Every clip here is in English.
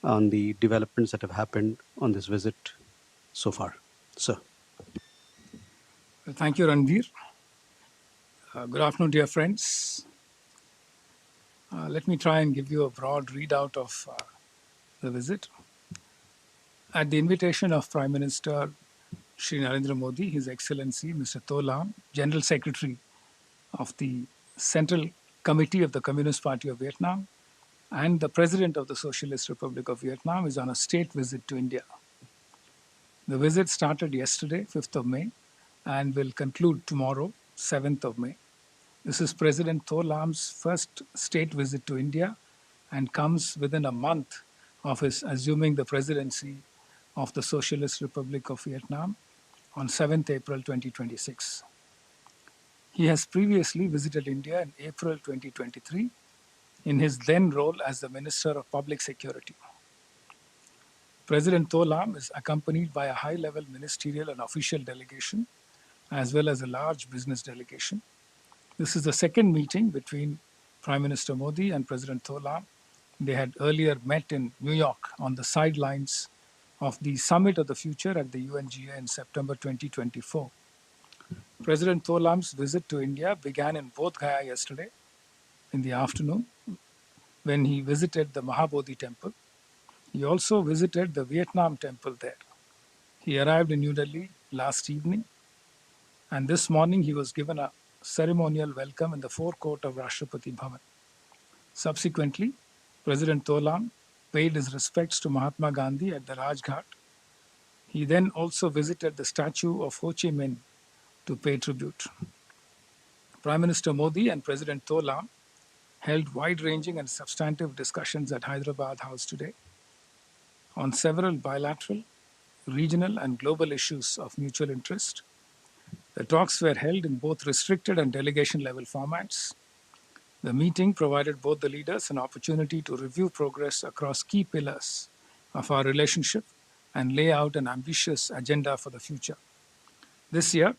on the developments that have happened on this visit so far. Sir. Thank you, Ranveer. Good afternoon, dear friends. Let me try and give you a broad readout of the visit. At the invitation of Prime Minister Shri Narendra Modi, His Excellency Mr. To Lam, General Secretary of the Central Committee of the Communist Party of Vietnam, and the President of the Socialist Republic of Vietnam is on a state visit to India. The visit started yesterday, 5th of May, and will conclude tomorrow, 7th of May. This is President To Lam's first state visit to India and comes within a month of his assuming the presidency of the Socialist Republic of Vietnam on 7th April 2026. He has previously visited India in April 2023 in his then role as the Minister of Public Security. President To Lam is accompanied by a high-level ministerial and official delegation, as well as a large business delegation. This is the second meeting between Prime Minister Modi and President To Lam. They had earlier met in New York on the sidelines of the Summit of the Future at the UNGA in September 2024. President To Lam's visit to India began in Bodh Gaya yesterday in the afternoon when he visited the Mahabodhi temple. He also visited the Vietnam temple there. He arrived in New Delhi last evening, and this morning he was given a ceremonial welcome in the forecourt of Rashtrapati Bhavan. Subsequently, President To Lam paid his respects to Mahatma Gandhi at the Rajghat. He then also visited the statue of Ho Chi Minh to pay tribute. Prime Minister Modi and President To Lam held wide-ranging and substantive discussions at Hyderabad House today on several bilateral, regional, and global issues of mutual interest. The talks were held in both restricted and delegation-level formats. The meeting provided both the leaders an opportunity to review progress across key pillars of our relationship and lay out an ambitious agenda for the future. This year,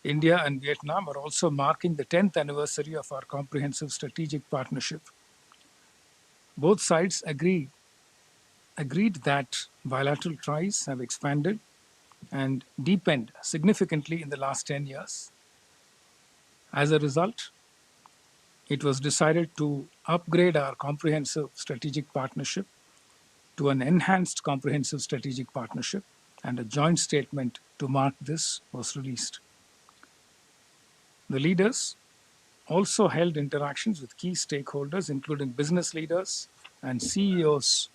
India and Vietnam are also marking the 10th anniversary of our comprehensive strategic partnership. Both sides agreed that bilateral ties have expanded and deepened significantly in the last 10 years. As a result, it was decided to upgrade our comprehensive strategic partnership to an enhanced comprehensive strategic partnership, and a joint statement to mark this was released. The leaders also held interactions with key stakeholders, including business leaders and CEOs,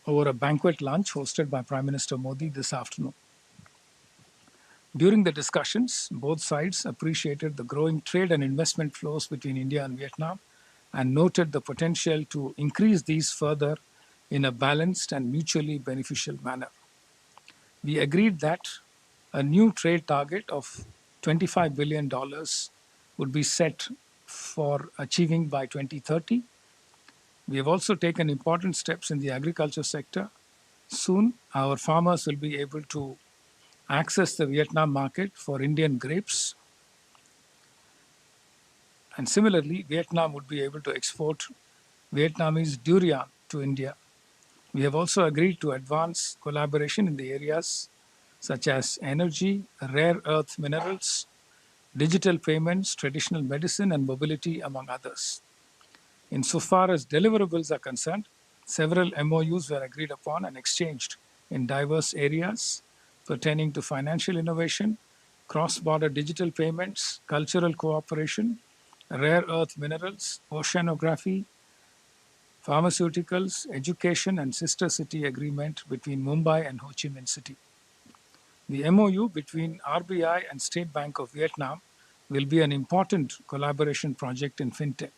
over a banquet lunch hosted by Prime Minister Modi this afternoon. During the discussions, both sides appreciated the growing trade and investment flows between India and Vietnam and noted the potential to increase these further in a balanced and mutually beneficial manner. We agreed that a new trade target of $25 billion would be set for achieving by 2030. We have also taken important steps in the agriculture sector. Soon, our farmers will be able to access the Vietnam market for Indian grapes. And similarly, Vietnam would be able to export Vietnamese durian to India. We have also agreed to advance collaboration in the areas such as energy, rare earth minerals, digital payments, traditional medicine, and mobility, among others. Insofar as deliverables are concerned, several MOUs were agreed upon and exchanged in diverse areas pertaining to financial innovation, cross-border digital payments, cultural cooperation, rare earth minerals, oceanography, pharmaceuticals, education, and sister city agreement between Mumbai and Ho Chi Minh City. The MOU between RBI and State Bank of Vietnam will be an important collaboration project in fintech.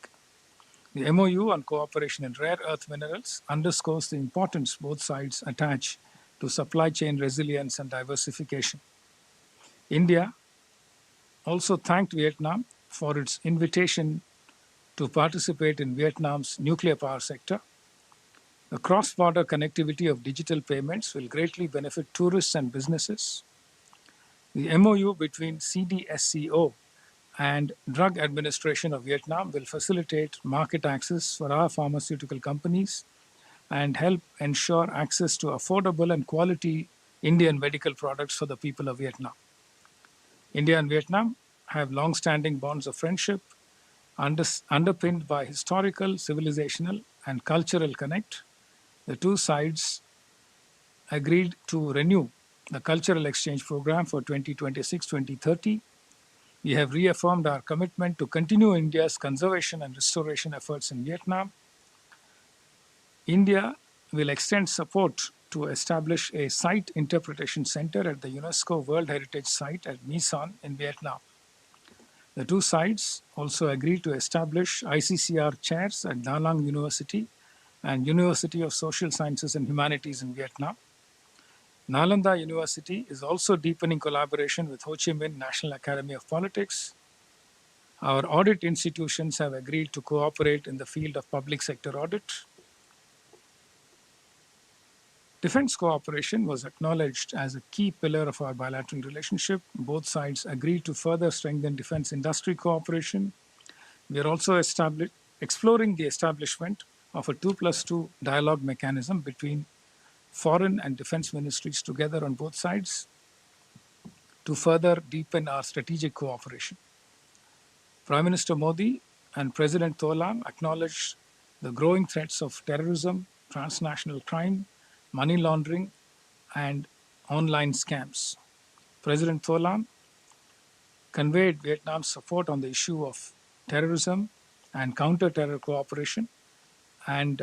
The MOU on cooperation in rare earth minerals underscores the importance both sides attach to supply chain resilience and diversification. India also thanked Vietnam for its invitation to participate in Vietnam's nuclear power sector. The cross-border connectivity of digital payments will greatly benefit tourists and businesses. The MOU between CDSCO and Drug Administration of Vietnam will facilitate market access for our pharmaceutical companies and help ensure access to affordable and quality Indian medical products for the people of Vietnam. India and Vietnam have long-standing bonds of friendship underpinned by historical, civilizational, and cultural connect. The two sides agreed to renew the cultural exchange program for 2026-2030. We have reaffirmed our commitment to continue India's conservation and restoration efforts in Vietnam. India will extend support to establish a site interpretation center at the UNESCO World Heritage Site at My Son in Vietnam. The two sides also agreed to establish ICCR chairs at Da Nang University and University of Social Sciences and Humanities in Vietnam. Nalanda University is also deepening collaboration with Ho Chi Minh National Academy of Politics. Our audit institutions have agreed to cooperate in the field of public sector audit. Defense cooperation was acknowledged as a key pillar of our bilateral relationship. Both sides agreed to further strengthen defense industry cooperation. We are also exploring the establishment of a 2+2 dialogue mechanism between foreign and defense ministries together on both sides to further deepen our strategic cooperation. Prime Minister Modi and President Tholam acknowledged the growing threats of terrorism, transnational crime, money laundering, and online scams. President Tholam conveyed Vietnam's support on the issue of terrorism and counter-terror cooperation, and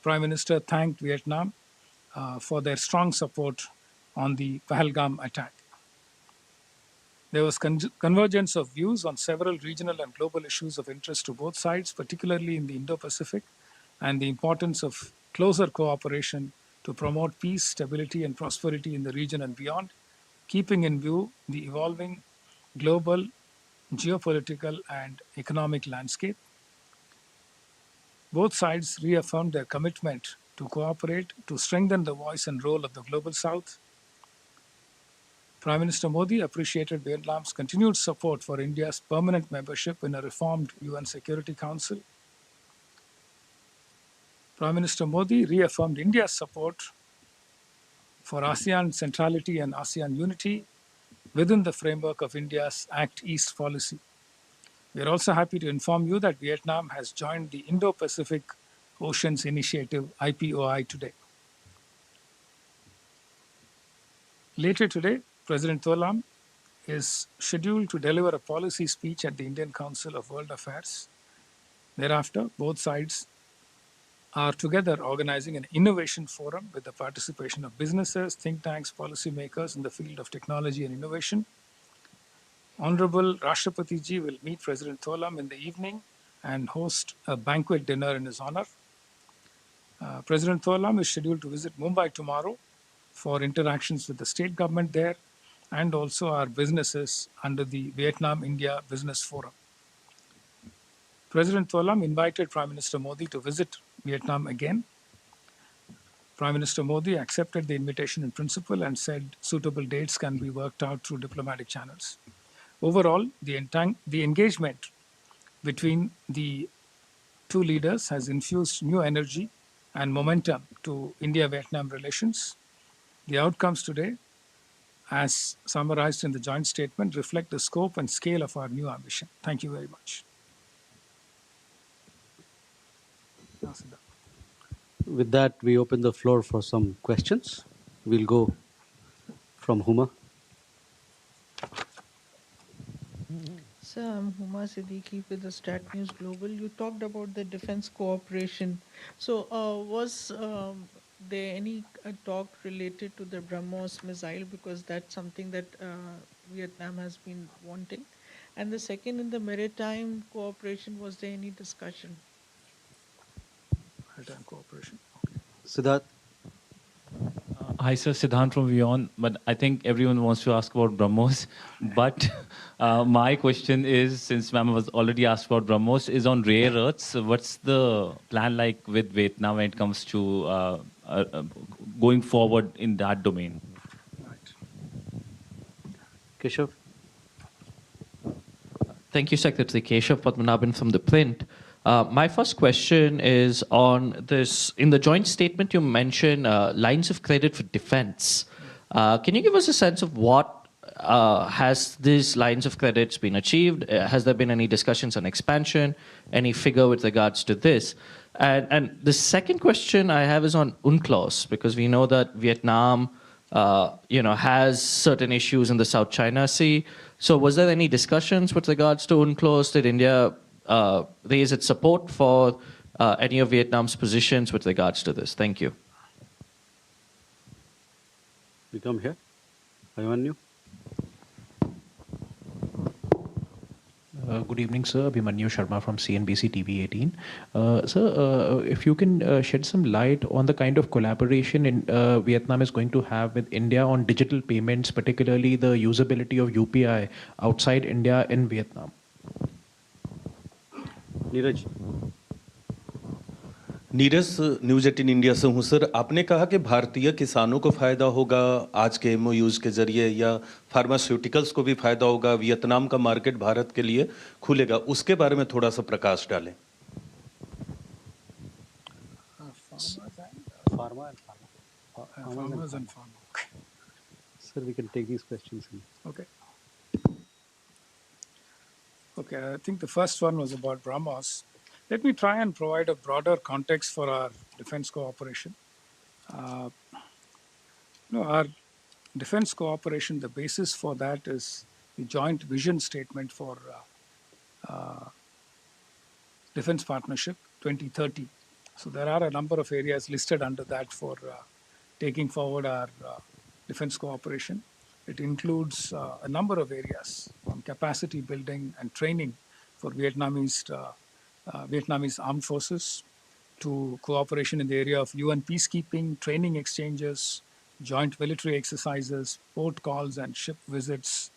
Prime Minister thanked Vietnam for their strong support on the Pahalgam attack. There was convergence of views on several regional and global issues of interest to both sides, particularly in the Indo-Pacific, and the importance of closer cooperation to promote peace, stability, and prosperity in the region and beyond, keeping in view the evolving global geopolitical and economic landscape. Both sides reaffirmed their commitment to cooperate to strengthen the voice and role of the Global South. Prime Minister Modi appreciated Vietnam's continued support for India's permanent membership in a reformed UN Security Council. Prime Minister Modi reaffirmed India's support for ASEAN centrality and ASEAN unity within the framework of India's Act East policy. We are also happy to inform you that Vietnam has joined the Indo-Pacific Oceans Initiative IPOI today. Later today, President Tholam is scheduled to deliver a policy speech at the Indian Council of World Affairs. Thereafter, both sides are together organizing an innovation forum with the participation of businesses, think tanks, policymakers in the field of technology and innovation. Honorable Rashtrapati Ji will meet President Tholam in the evening and host a banquet dinner in his honor. President Tholam is scheduled to visit Mumbai tomorrow for interactions with the state government there and also our businesses under the Vietnam-India Business Forum. President Tholam invited Prime Minister Modi to visit Vietnam again. Prime Minister Modi accepted the invitation in principle and said suitable dates can be worked out through diplomatic channels. Overall, the engagement between the two leaders has infused new energy and momentum to India-Vietnam relations. The outcomes today, as summarized in the joint statement, reflect the scope and scale of our new ambition. Thank you very much. With that, we open the floor for some questions. We'll go from Huma. So, I'm Huma Siddiqui with the Stat News Global. You talked about the defense cooperation. So, was there any talk related to the BrahMos missile? Because that's something that Vietnam has been wanting. And the second, in the maritime cooperation, was there any discussion? Maritime cooperation. Siddharth, Hi, sir, Siddhant from Vion. But I think everyone wants to ask about BrahMos. But my question is, since ma'am was already asked about BrahMos, is on rare earths. So what's the plan like with Vietnam when it comes to going forward in that domain? Right. Keshav? Thank you, Secretary Keshav Padmanabhan from The Print. My first question is on this. In the joint statement, you mentioned lines of credit for defense. Can you give us a sense of what has these lines of credits been achieved? Has there been any discussions on expansion? Any figure with regards to this? And the second question I have is on UNCLOS, because we know that Vietnam has certain issues in the South China Sea. So was there any discussions with regards to UNCLOS? Did India raise its support for any of Vietnam's positions with regards to this? Thank you. We come here. Avanyu. Good evening, sir. Abhimanyu Sharma from CNBC TV 18. Sir, if you can shed some light on the kind of collaboration Vietnam is going to have with India on digital payments, particularly the usability of UPI outside India in Vietnam. Neeraj. Neeraj news 18 India से हूँ sir. आपने कहा कि भारतीय किसानों को फ़ायदा होगा आज के एमओयूज़ के ज़रिए, या फार्मास्यूटिकल्स को भी फ़ायदा होगा, वियतनाम का मार्केट भारत के लिए खुलेगा, उसके बारे में थोड़ा सा प्रकाश डालें। Farmers and farmers. Sir, we can take these questions. Okay. Okay, I think the first one was about BrahMos. Let me try and provide a broader context for our defense cooperation. Our defense cooperation, the basis for that is the joint vision statement for defense partnership 2030. So there are a number of areas listed under that for taking forward our defense cooperation. It includes a number of areas from capacity building and training for Vietnamese armed forces to cooperation in the area of UN peacekeeping, training exchanges, joint military exercises, port calls and ship visits.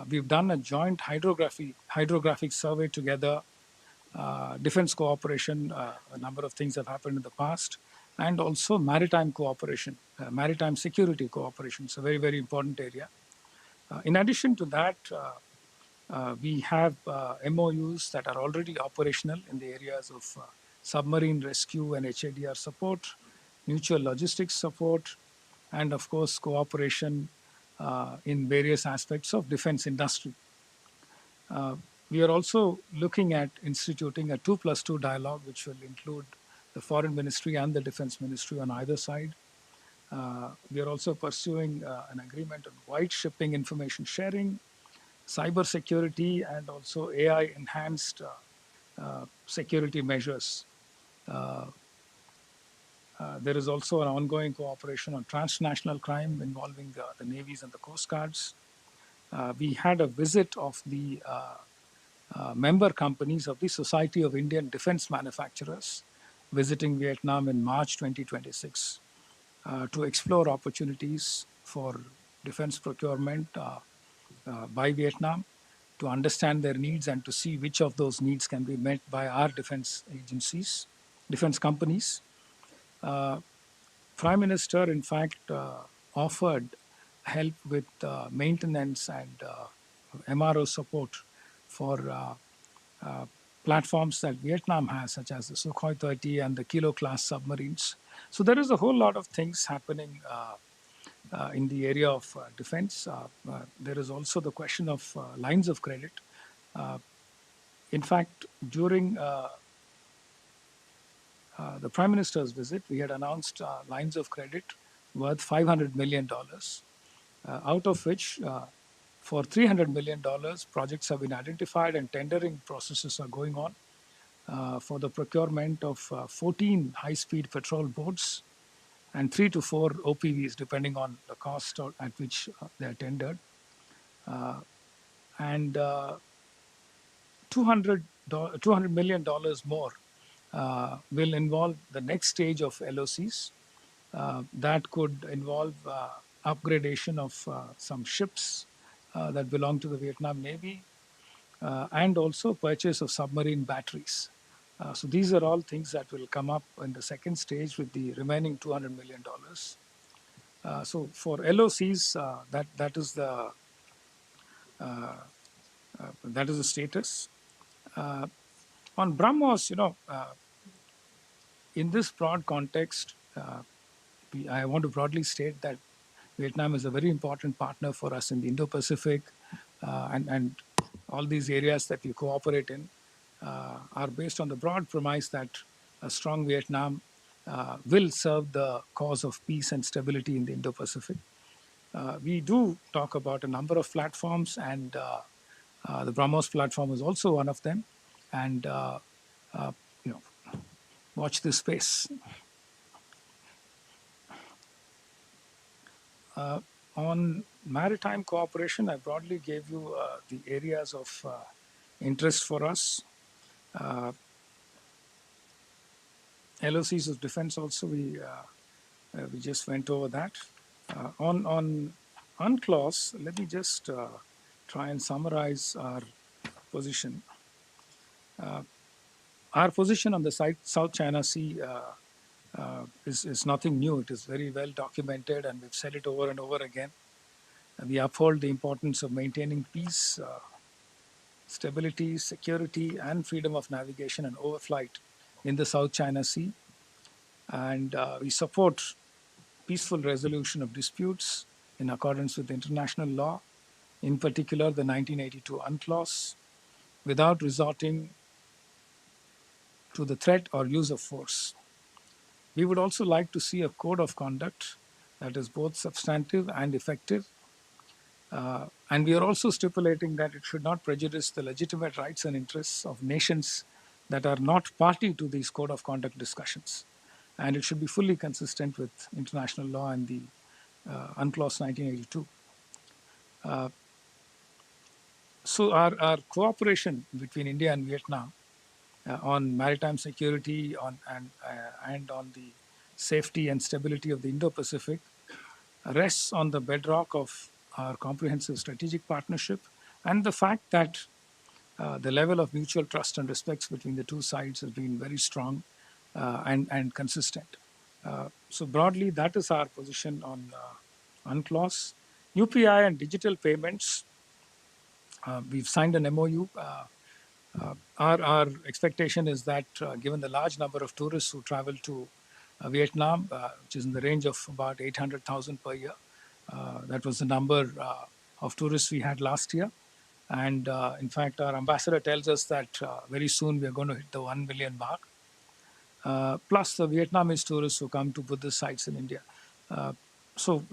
We've done a joint hydrographic survey together, defense cooperation, a number of things have happened in the past, and also maritime cooperation, maritime security cooperation. It's a very, very important area. In addition to that, we have MOUs that are already operational in the areas of submarine rescue and HADR support, mutual logistics support, and of course, cooperation in various aspects of defense industry. We are also looking at instituting a 2+2 dialogue, which will include the Foreign Ministry and the Defense Ministry on either side. We are also pursuing an agreement on wide shipping information sharing, cyber security, and also AI-enhanced security measures. There is also an ongoing cooperation on transnational crime involving the navies and the coast guards. We had a visit of the member companies of the Society of Indian Defense Manufacturers visiting Vietnam in March 2026 to explore opportunities for defense procurement by Vietnam, to understand their needs and to see which of those needs can be met by our defense agencies, defense companies. Prime Minister, in fact, offered help with maintenance and MRO support for platforms that Vietnam has, such as the Sukhoi 30 and the Kilo class submarines. So there is a whole lot of things happening in the area of defense. There is also the question of lines of credit. In fact, during the Prime Minister's visit, we had announced lines of credit worth $500 million, out of which for $300 million, projects have been identified and tendering processes are going on for the procurement of 14 high-speed patrol boats and 3 to 4 OPVs, depending on the cost at which they are tendered. And $200 million more will involve the next stage of LOCs. That could involve upgradation of some ships that belong to the Vietnam Navy, and also purchase of submarine batteries. So these are all things that will come up in the second stage with the remaining $200 million. So for LOCs, that is the status. On BrahMos, in this broad context, I want to broadly state that Vietnam is a very important partner for us in the Indo-Pacific, and all these areas that we cooperate in are based on the broad premise that a strong Vietnam will serve the cause of peace and stability in the Indo-Pacific. We do talk about a number of platforms, and the BrahMos platform is also one of them. And you know, watch this space. On maritime cooperation, I broadly gave you the areas of interest for us. LOCs of defense also, we just went over that. On UNCLOS, let me just try and summarize our position. Our position on the South China Sea is nothing new. It is very well documented, and we've said it over and over again. We uphold the importance of maintaining peace, stability, security, and freedom of navigation and overflight in the South China Sea. And we support peaceful resolution of disputes in accordance with international law, in particular the 1982 UNCLOS, without resorting to the threat or use of force. We would also like to see a code of conduct that is both substantive and effective. And we are also stipulating that it should not prejudice the legitimate rights and interests of nations that are not party to these code of conduct discussions. And it should be fully consistent with international law and the UNCLOS 1982. So our cooperation between India and Vietnam on maritime security and on the safety and stability of the Indo-Pacific rests on the bedrock of our comprehensive strategic partnership and the fact that the level of mutual trust and respect between the two sides has been very strong and consistent. So broadly, that is our position on UNCLOS. UPI and digital payments, we've signed an MOU. Our expectation is that given the large number of tourists who travel to Vietnam, which is in the range of about 800,000 per year, that was the number of tourists we had last year. And in fact, our ambassador tells us that very soon we are going to hit the 1 million mark, plus the Vietnamese tourists who come to Buddhist sites in India. So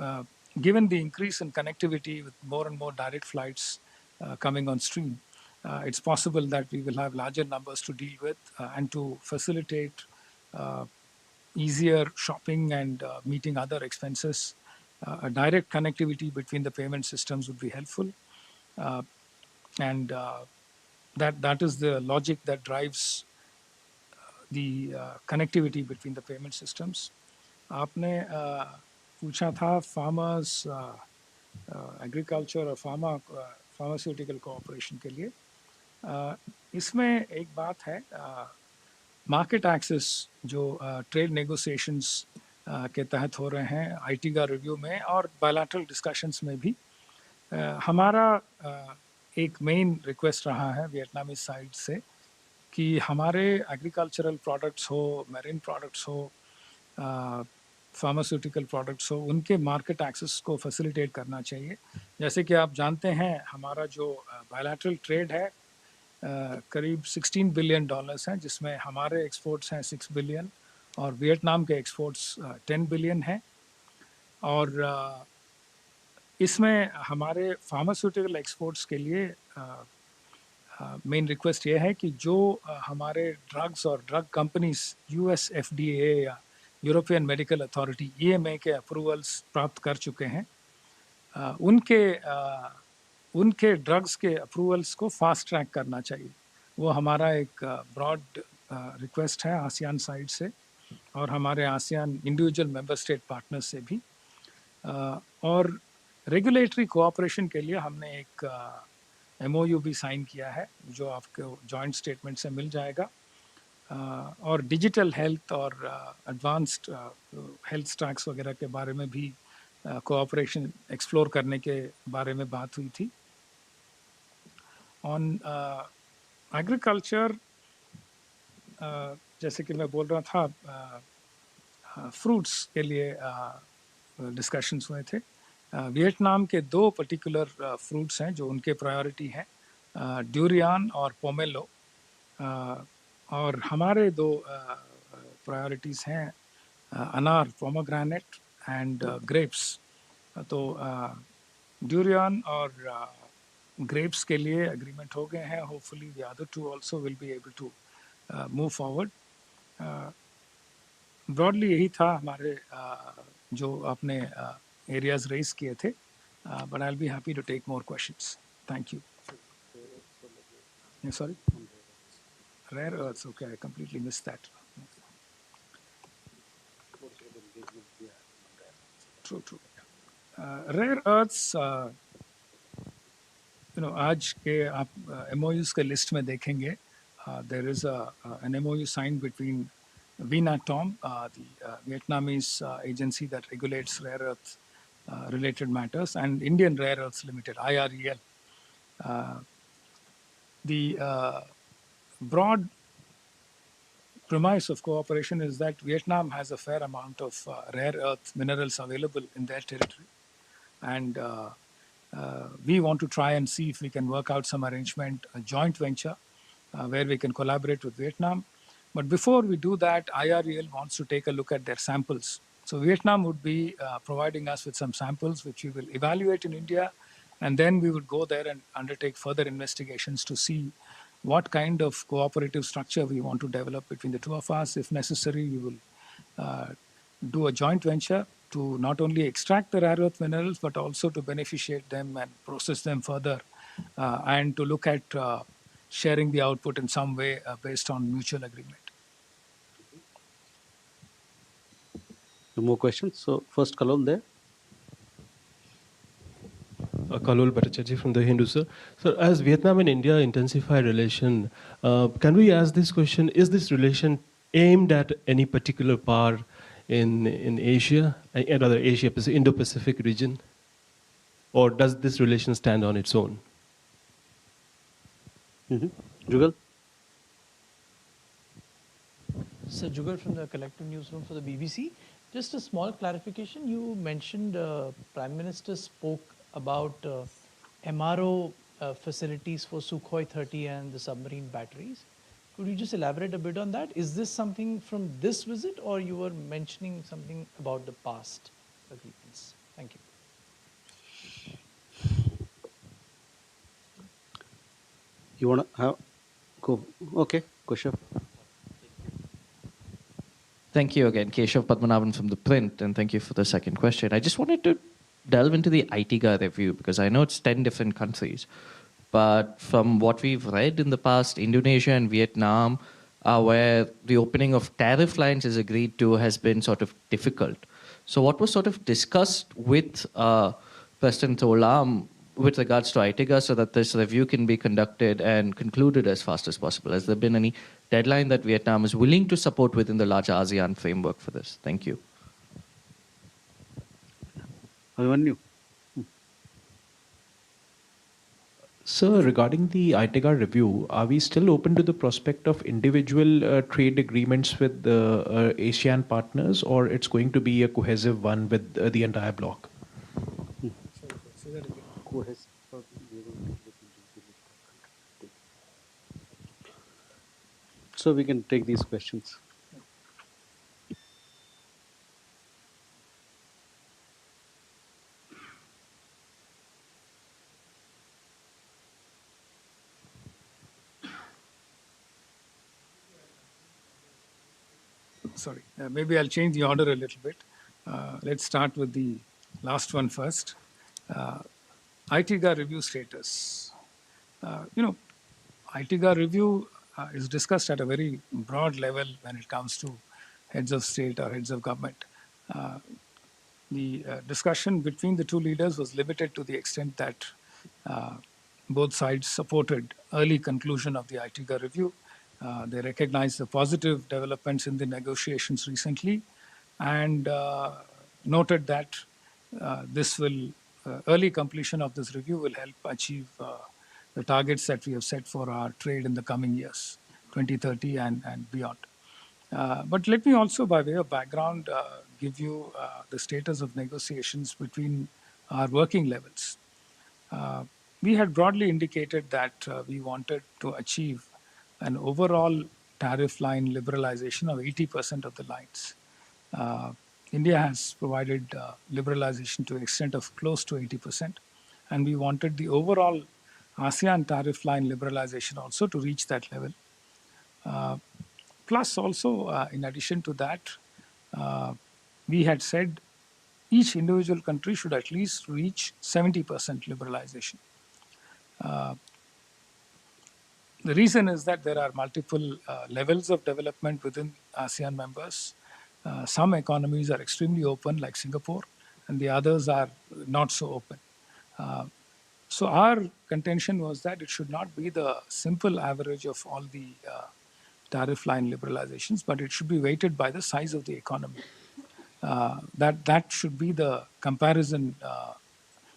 given the increase in connectivity with more and more direct flights coming on stream, it's possible that we will have larger numbers to deal with and to facilitate easier shopping and meeting other expenses. A direct connectivity between the payment systems would be helpful. And that is the logic that drives the connectivity between the payment systems. आपने पूछा था farmers, agriculture और pharmaceutical cooperation के लिए. इसमें एक बात है, मार्केट एक्सेस जो ट्रेड नेगोशिएशंस के तहत हो रहे हैं आईटी का रिव्यू में और बायलैटरल डिस्कशंस में भी हमारा एक मेन रिक्वेस्ट रहा है वियतनामी साइड से कि हमारे एग्रीकल्चरल प्रोडक्ट्स हो, मैरीन प्रोडक्ट्स हो, फार्मास्यूटिकल प्रोडक्ट्स हो, उनके मार्केट एक्सेस को फैसिलिटेट करना चाहिए. जैसे कि आप जानते हैं हमारा जो बायलैटरल ट्रेड है करीब $16 बिलियन हैं, जिसमें हमारे एक्सपोर्ट्स हैं 6 बिलियन और वियतनाम के एक्सपोर्ट्स 10 बिलियन हैं. और इसमें हमारे फार्मास्यूटिकल एक्सपोर्ट्स के लिए मेन रिक्वेस्ट ये है कि जो हमारे ड्रग्स और ड्रग कंपनीज यूएस एफडीए या यूरोपियन मेडिकल अथॉरिटी EMA के अप्रूवल्स प्राप्त कर चुके हैं, उनके ड्रग्स के अप्रूवल्स को फास्ट ट्रैक करना चाहिए. वो हमारा एक ब्रॉड रिक्वेस्ट है आसियान साइड से और हमारे ASEAN individual member state partners से भी. और रेगुलेटरी कोऑपरेशन के लिए हमने एक MOU भी साइन किया है जो आपको जॉइंट स्टेटमेंट से मिल जाएगा. और डिजिटल हेल्थ और एडवांस्ड हेल्थ स्टैक्स वगैरह के बारे में भी कोऑपरेशन एक्सप्लोर करने के बारे में बात हुई थी. ऑन एग्रीकल्चर, जैसे कि मैं बोल रहा था, फ्रूट्स के लिए डिस्कशंस हुए थे। वियतनाम के दो पर्टिकुलर फ्रूट्स हैं जो उनके प्रायोरिटी हैं, ड्यूरियन और पोमेलो। और हमारे दो प्रायोरिटीज़ हैं, अनार पोमोग्रेनेट एंड ग्रेप्स। तो ड्यूरियन और ग्रेप्स के लिए एग्रीमेंट हो गए हैं। Hopefully the other two also will be able to move forward. Broadly यही था हमारे जो आपने एरियाज रेज किए थे, but I will be happy to take more questions. Thank you. Sorry, rare earths, okay, I completely missed that. True, true. Rare earths, आज के आप MOUs के लिस्ट में देखेंगे, there is an MOU signed between VNATOM, the Vietnamese agency that regulates rare earth related matters, and Indian Rare Earths Limited, IREL. The broad premise of cooperation is that Vietnam has a fair amount of rare earth minerals available in their territory, and we want to try and see if we can work out some arrangement, a joint venture, where we can collaborate with Vietnam. But before we do that, IREL wants to take a look at their samples. So Vietnam would be providing us with some samples, which we will evaluate in India, and then we would go there and undertake further investigations to see what kind of cooperative structure we want to develop between the two of us. If necessary, we will do a joint venture to not only extract the rare earth minerals, but also to beneficiate them and process them further, and to look at sharing the output in some way based on mutual agreement. No more questions. So first, Kalol there. Kalol Bhattacharjee from the Hindu, sir. So, as Vietnam and India intensify relation, can we ask this question: is this relation aimed at any particular power in Asia, and other Asia, Indo-Pacific region, or does this relation stand on its own? Jugal. Sir Jugal from the Collective Newsroom for the BBC. Just a small clarification. You mentioned Prime Minister spoke about MRO facilities for Sukhoi 30 and the submarine batteries. Could you just elaborate a bit on that? Is this something from this visit, or you were mentioning something about the past agreements? Thank you. You want to have go? Okay, Kushav. Thank you again, Keshav Padmanabhan from The Print, and thank you for the second question. I just wanted to delve into the ITGA review because I know it's 10 different countries, but from what we've read in the past, Indonesia and Vietnam, where the opening of tariff lines is agreed to, has been sort of difficult. So what was sort of discussed with President Olam with regards to ITIGA so that this review can be conducted and concluded as fast as possible? Has there been any deadline that Vietnam is willing to support within the larger ASEAN framework for this? Thank you. Avanyu. Sir, regarding the ITGA review, are we still open to the prospect of individual trade agreements with the ASEAN partners, or it's going to be a cohesive one with the entire bloc? So we can take these questions. Sorry, maybe I'll change the order a little bit. Let's start with the last one first. ITGA review status. ITGA review is discussed at a very broad level when it comes to heads of state or heads of government. The discussion between the two leaders was limited to the extent that both sides supported early conclusion of the ITGA review. They recognized the positive developments in the negotiations recently and noted that this will early completion of this review will help achieve the targets that we have set for our trade in the coming years, 2030 and beyond. But let me also, by way of background, give you the status of negotiations between our working levels. We had broadly indicated that we wanted to achieve an overall tariff line liberalization of 80% of the lines. India has provided liberalization to the extent of close to 80%, and we wanted the overall ASEAN tariff line liberalization also to reach that level. Plus, also, in addition to that, we had said each individual country should at least reach 70% liberalization. The reason is that there are multiple levels of development within ASEAN members. Some economies are extremely open, like Singapore, and the others are not so open. So our contention was that it should not be the simple average of all the tariff line liberalizations, but it should be weighted by the size of the economy. That should be the comparison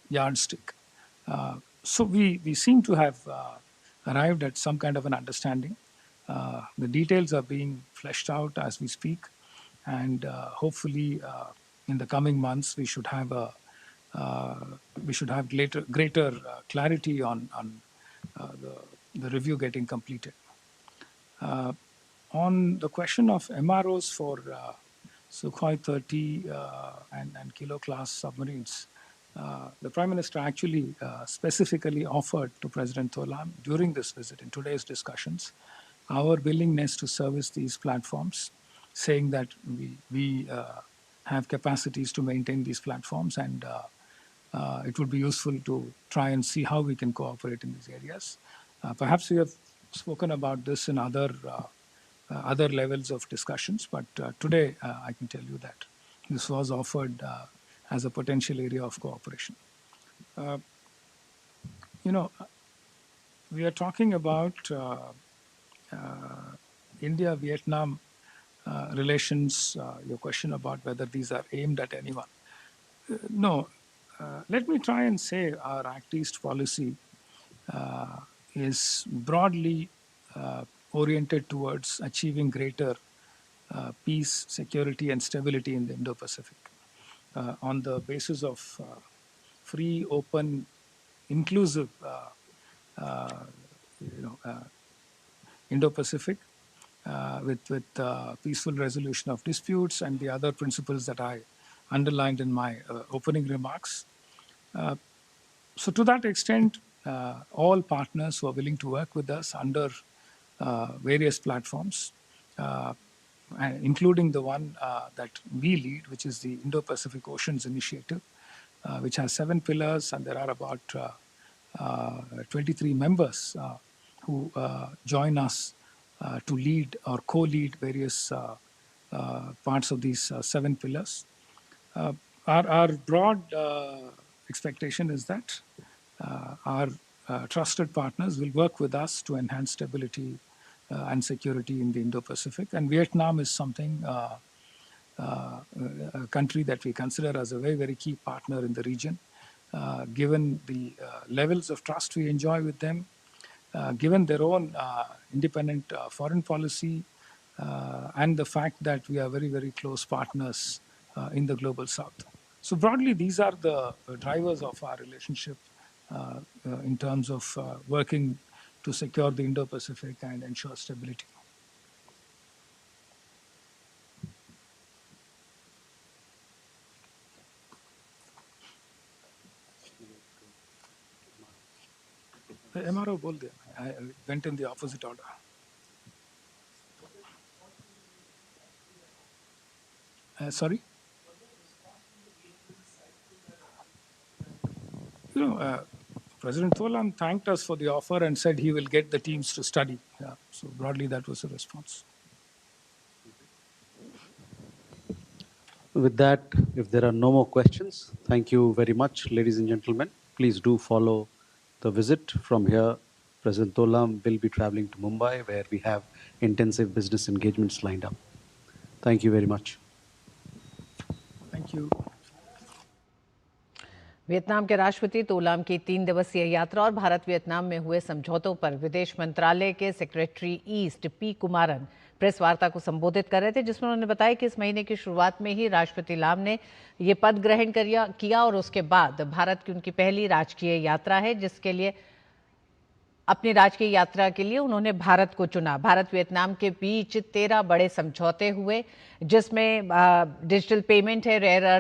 yardstick. So we seem to have arrived at some kind of an understanding. The details are being fleshed out as we speak, and hopefully in the coming months we should have greater clarity on the review getting completed. On the question of MROs for Sukhoi 30 and Kilo class submarines, the Prime Minister actually specifically offered to President Tholam during this visit, in today's discussions, our willingness to service these platforms, saying that we have capacities to maintain these platforms, and it would be useful to try and see how we can cooperate in these areas. Perhaps we have spoken about this in other levels of discussions, but today I can tell you that this was offered as a potential area of cooperation. We are talking about India-Vietnam relations, your question about whether these are aimed at anyone. No, let me try and say our Act East policy is broadly oriented towards achieving greater peace, security, and stability in the Indo-Pacific on the basis of free, open, inclusive Indo-Pacific with peaceful resolution of disputes and the other principles that I underlined in my opening remarks. So to that extent, all partners who are willing to work with us under various platforms, including the one that we lead, which is the Indo-Pacific Oceans Initiative, which has 7 pillars, and there are about 23 members who join us to lead or co-lead various parts of these 7 pillars. Our broad expectation is that our trusted partners will work with us to enhance stability and security in the Indo-Pacific. And Vietnam is something, a country that we consider as a very, very key partner in the region, given the levels of trust we enjoy with them, given their own independent foreign policy, and the fact that we are very, very close partners in the global south. So broadly, these are the drivers of our relationship in terms of working to secure the Indo-Pacific and ensure stability. MRO bol diya. I went in the opposite order. Sorry? President Tholam thanked us for the offer and said he will get the teams to study. Yeah, so broadly, that was the response. With that, if there are no more questions, thank you very much, ladies and gentlemen. Please do follow the visit. From here, President Tholam will be traveling to Mumbai, where we have intensive business engagements lined up. Thank you very much. Thank you. Vietnam के राष्ट्रपति तोलाम की 3 दिवसीय यात्रा और Bharat Vietnam में हुए समझौतों पर विदेश मंत्रालय के secretary east P Kumaran press वार्ता को संबोधित कर रहे थे, जिसमें उन्होंने बताया कि इस महीने की शुरुआत में ही राष्ट्रपति लाम ने ये पद ग्रहण किया और उसके बाद भारत की उनकी पहली राजकीय यात्रा है, जिसके लिए अपनी राजकीय यात्रा के लिए उन्होंने भारत को चुना। भारत वियतनाम के बीच 13 बड़े समझौते हुए, जिसमें डिजिटल पेमेंट है, रेयर अर्थ